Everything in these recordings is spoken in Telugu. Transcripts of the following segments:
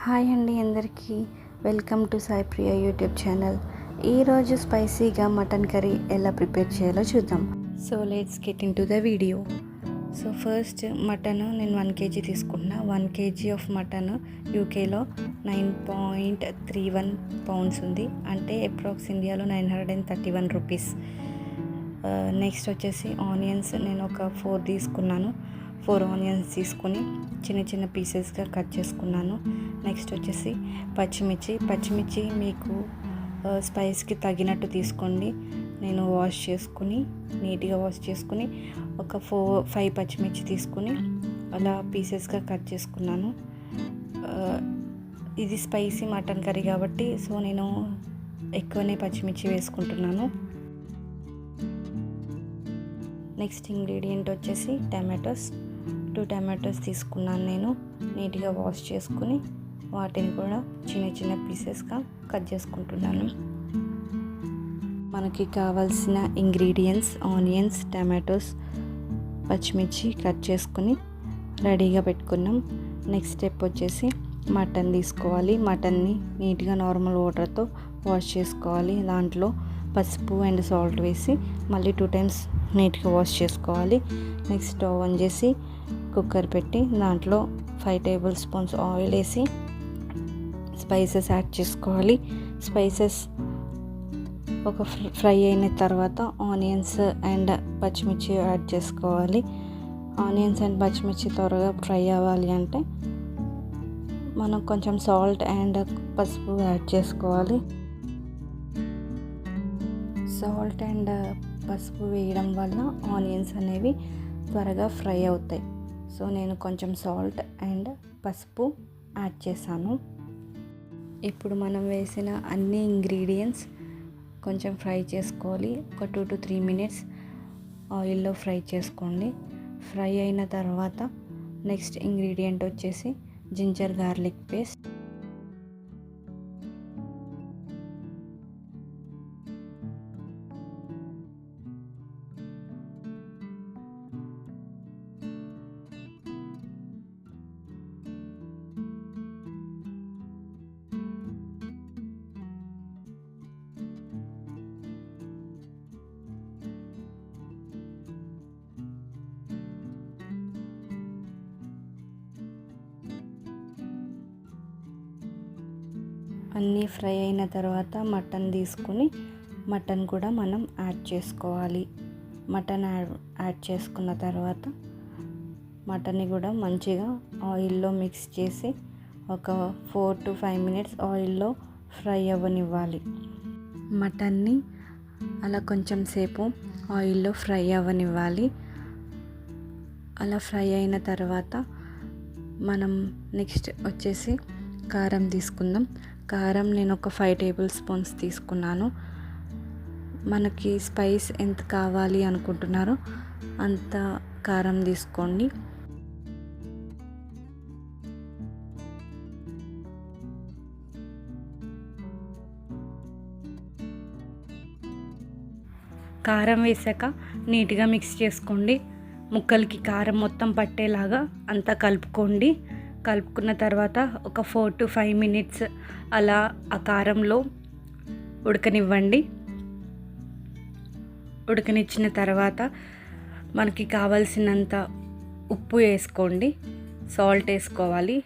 హాయ్ అండి అందరికీ welcome to Sai Priya YouTube channel. ఈరోజు స్పైసీగా మటన్ కర్రీ ఎలా ప్రిపేర్ చేయాలో చూద్దాం. So let's get in to the video. So first mutton నేను 1 kg తీసుకున్నా. 1 kg ఆఫ్ మటన్ యూకేలో 9.31 పౌండ్స్ ఉంది, అంటే అప్రాక్స్ ఇండియాలో 931 రూపీస్. నెక్స్ట్ వచ్చేసి ఆనియన్స్ నేను ఒక 4 తీసుకున్నాను. 4 ఆనియన్స్ తీసుకొని చిన్న చిన్న పీసెస్గా కట్ చేసుకున్నాను. నెక్స్ట్ వచ్చేసి పచ్చిమిర్చి మీకు స్పైస్కి తగినట్టు తీసుకోండి. నేను నీట్గా వాష్ చేసుకుని ఒక 5 పచ్చిమిర్చి తీసుకుని అలా పీసెస్గా కట్ చేసుకున్నాను. ఇది స్పైసీ మటన్ కర్రీ కాబట్టి సో నేను ఎక్కువనే పచ్చిమిర్చి వేసుకుంటున్నాను. నెక్స్ట్ ఇంగ్రీడియంట్ వచ్చేసి టమాటోస్. 2 టమాటోస్ తీసుకున్నాను. నేను నీట్గా వాష్ చేసుకుని వాటిని కూడా చిన్న చిన్న పీసెస్గా కట్ చేసుకుంటున్నాను. మనకి కావాల్సిన ఇంగ్రీడియంట్స్ ఆనియన్స్, టమాటోస్, పచ్చిమిర్చి కట్ చేసుకుని రెడీగా పెట్టుకున్నాం. నెక్స్ట్ స్టెప్ వచ్చేసి మటన్ తీసుకోవాలి. మటన్ని నీట్గా నార్మల్ వాటర్తో వాష్ చేసుకోవాలి. దాంట్లో పసుపు అండ్ సాల్ట్ వేసి మళ్ళీ 2 times నీట్గా వాష్ చేసుకోవాలి. నెక్స్ట్ స్టవ్ ఆన్ చేసి కుక్కర్ పెట్టి దాంట్లో 5 tablespoons ఆయిల్ వేసి స్పైసెస్ యాడ్ చేసుకోవాలి. స్పైసెస్ ఒక ఫ్రై అయిన తర్వాత ఆనియన్స్ అండ్ పచ్చిమిర్చి యాడ్ చేసుకోవాలి. ఆనియన్స్ అండ్ పచ్చిమిర్చి త్వరగా ఫ్రై అవ్వాలి అంటే మనం కొంచెం సాల్ట్ అండ్ పసుపు యాడ్ చేసుకోవాలి. సాల్ట్ అండ్ పసుపు వేయడం వల్ల ఆనియన్స్ అనేవి త్వరగా ఫ్రై అవుతాయి. సో నేను కొంచెం సాల్ట్ అండ్ పసుపు యాడ్ చేశాను. ఇప్పుడు మనం వేసిన అన్ని ఇంగ్రీడియంట్స్ కొంచెం ఫ్రై చేసుకోవాలి. ఒక 2 to 3 minutes ఆయిల్లో ఫ్రై చేసుకోండి. ఫ్రై అయిన తర్వాత నెక్స్ట్ ఇంగ్రీడియంట్ వచ్చేసి జింజర్ గార్లిక్ పేస్ట్. అన్నీ ఫ్రై అయిన తర్వాత మటన్ తీసుకుని మటన్ కూడా మనం యాడ్ చేసుకోవాలి. మటన్ యాడ్ చేసుకున్న తర్వాత మటన్ని కూడా మంచిగా ఆయిల్లో మిక్స్ చేసి ఒక 4 to 5 minutes ఆయిల్లో ఫ్రై అవ్వనివ్వాలి. మటన్ని అలా కొంచెం సేపు ఆయిల్లో ఫ్రై అవ్వనివ్వాలి. అలా ఫ్రై అయిన తర్వాత మనం నెక్స్ట్ వచ్చేసి కారం తీసుకుందాం. కారం నేను ఒక 5 tablespoons తీసుకున్నాను. మనకి స్పైస్ ఎంత కావాలి అనుకుంటున్నారో అంత కారం తీసుకోండి. కారం వేసాక నీట్గా మిక్స్ చేసుకోండి. ముక్కలకి కారం మొత్తం పట్టేలాగా అంతా కలుపుకోండి. కలుపుకున్న తర్వాత ఒక 4 to 5 minutes అలా ఆ కారంలో ఉడకనివ్వండి. ఉడకనిచ్చిన తర్వాత మనకి కావాల్సినంత ఉప్పు వేసుకోండి. సాల్ట్ వేసుకోవాలి,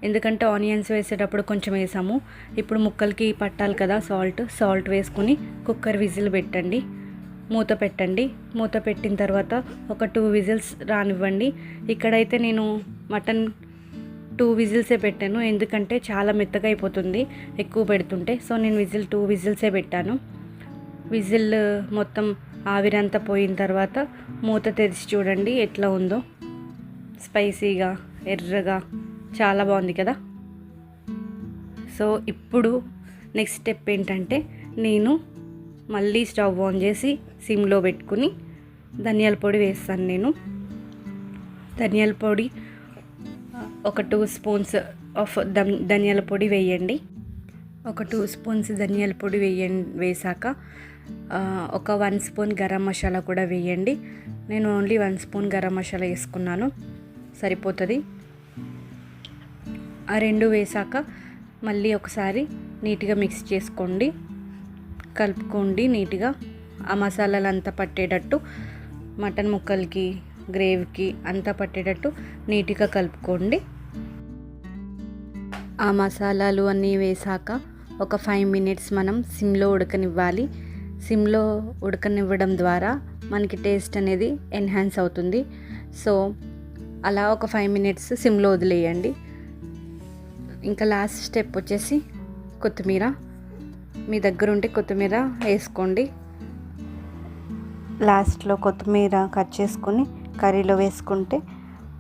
ఎందుకంటే ఆనియన్స్ వేసేటప్పుడు కొంచెం వేసాము. ఇప్పుడు ముక్కలకి పట్టాలి కదా సాల్ట్ వేసుకొని కుక్కర్ విజిల్ పెట్టండి. మూత పెట్టిన తర్వాత ఒక 2 whistles రానివ్వండి. ఇక్కడైతే నేను మటన్ 2 whistles పెట్టాను, ఎందుకంటే చాలా మెత్తగా అయిపోతుంది ఎక్కువ పెడుతుంటే. సో నేను 2 whistles పెట్టాను. విజిల్ మొత్తం ఆవిరంతా పోయిన తర్వాత మూత తెరిచి చూడండి ఎట్లా ఉందో. స్పైసీగా ఎర్రగా చాలా బాగుంది కదా. సో ఇప్పుడు నెక్స్ట్ స్టెప్ ఏంటంటే నేను మళ్ళీ స్టవ్ ఆన్ చేసి సిమ్లో పెట్టుకుని ధనియాల పొడి వేస్తాను. నేను ధనియాల పొడి ఒక 2 spoons ఆఫ్ ధనియాల పొడి వేయండి. ఒక 2 spoons ధనియాల పొడి వేసాక ఒక 1 spoon గరం మసాలా కూడా వేయండి. నేను ఓన్లీ 1 spoon గరం మసాలా వేసుకున్నాను, సరిపోతుంది. ఆ రెండు వేసాక మళ్ళీ ఒకసారి నీట్గా మిక్స్ చేసుకోండి, కలుపుకోండి నీట్గా. ఆ మసాలాలు అంతా పట్టేటట్టు, మటన్ ముక్కలకి గ్రేవీకి అంతా పట్టేటట్టు నీట్గా కలుపుకోండి. ఆ మసాలాలు అన్నీ వేసాక ఒక 5 మినిట్స్ మనం సిమ్లో ఉడకనివ్వాలి. సిమ్లో ఉడకనివ్వడం ద్వారా మనకి టేస్ట్ అనేది ఎన్హాన్స్ అవుతుంది. సో అలా ఒక 5 మినిట్స్ సిమ్లో వదిలేయండి. ఇంకా లాస్ట్ స్టెప్ వచ్చేసి కొత్తిమీర. మీ దగ్గర ఉంటే కొత్తిమీర వేసుకోండి. లాస్ట్లో కొత్తిమీర కట్ చేసుకొని కర్రీలో వేసుకుంటే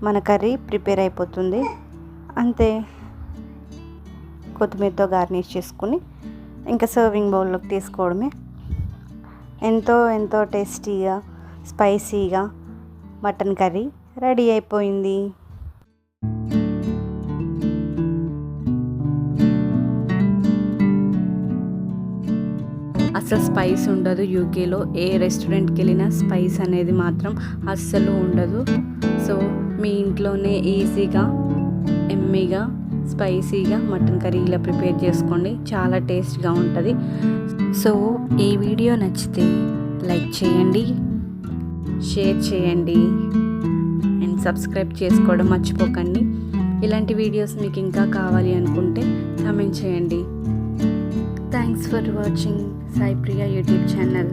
మన కర్రీ ప్రిపేర్ అయిపోతుంది. అంతే, కొత్తిమీరతో గార్నిష్ చేసుకుని ఇంకా సర్వింగ్ బౌల్లోకి తీసుకోవడమే. ఎంతో ఎంతో టేస్టీగా స్పైసీగా మటన్ కర్రీ రెడీ అయిపోయింది. అసలు స్పైస్ ఉండదు యూకేలో. ఏ రెస్టారెంట్కి వెళ్ళినా స్పైస్ అనేది మాత్రం అస్సలు ఉండదు. సో మీ ఇంట్లోనే ఈజీగా ఎమ్మీగా స్పైసీగా మటన్ కర్రీ ఇలా ప్రిపేర్ చేసుకోండి, చాలా టేస్ట్గా ఉంటుంది. సో ఈ వీడియో నచ్చితే లైక్ చేయండి, షేర్ చేయండి అండ్ సబ్స్క్రైబ్ చేసుకోవడం మర్చిపోకండి. ఇలాంటి వీడియోస్ మీకు ఇంకా కావాలి అనుకుంటే కామెంట్ చేయండి. Thanks for watching Sai Priya YouTube channel.